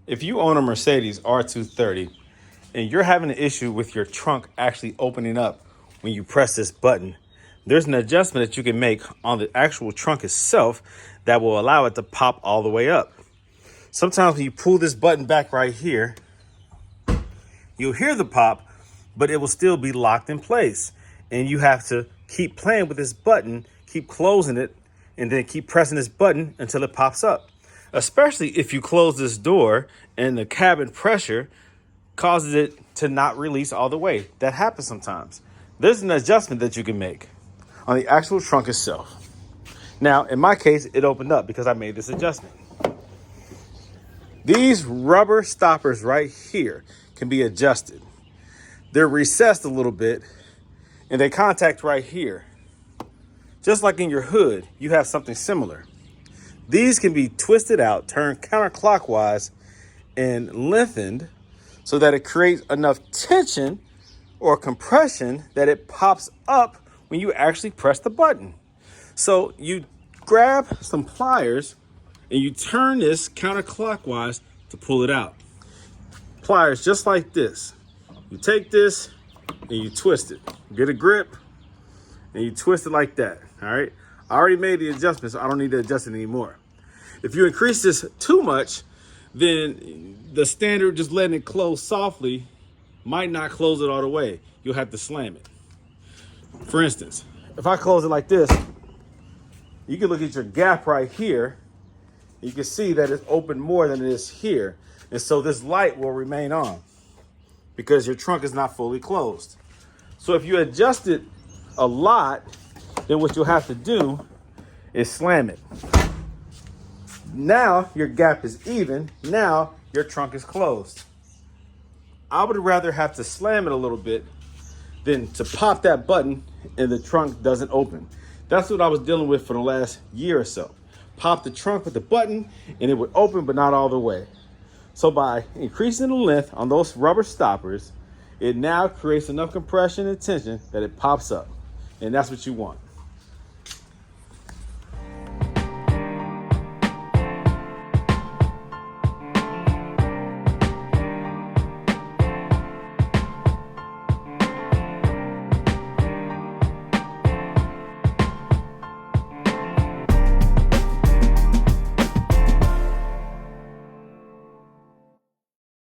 If you own a Mercedes R230 and you're having an issue with your trunk actually opening up when you press this button, there's an adjustment that you can make on the actual trunk itself that will allow it to pop all the way up. Sometimes when you pull this button back right here, you'll hear the pop, but it will still be locked in place. And you have to keep playing with this button, keep closing it, and then keep pressing this button until it pops up. Especially if you close this door and the cabin pressure causes it to not release all the way. That happens sometimes. There's an adjustment that you can make on the actual trunk itself. Now, in my case, it opened up because I made this adjustment. These rubber stoppers right here can be adjusted. They're recessed a little bit and they contact right here. Just like in your hood, you have something similar. These can be twisted out, turned counterclockwise, and lengthened so that it creates enough tension or compression that it pops up when you actually press the button. So you grab some pliers and you turn this counterclockwise to pull it out. Pliers just like this. You take this and you twist it. Get a grip and you twist it like that, all right? I already made the adjustment, so I don't need to adjust it anymore. If you increase this too much, then the standard just letting it close softly might not close it all the way. You'll have to slam it. For instance, if I close it like this, you can look at your gap right here. You can see that it's open more than it is here. And so this light will remain on because your trunk is not fully closed. So if you adjust it a lot, then what you'll have to do is slam it. Now your gap is even. Now your trunk is closed. I would rather have to slam it a little bit than to pop that button and the trunk doesn't open. That's what I was dealing with for the last year or so. Pop the trunk with the button and it would open, but not all the way. So by increasing the length on those rubber stoppers, it now creates enough compression and tension that it pops up. And that's what you want.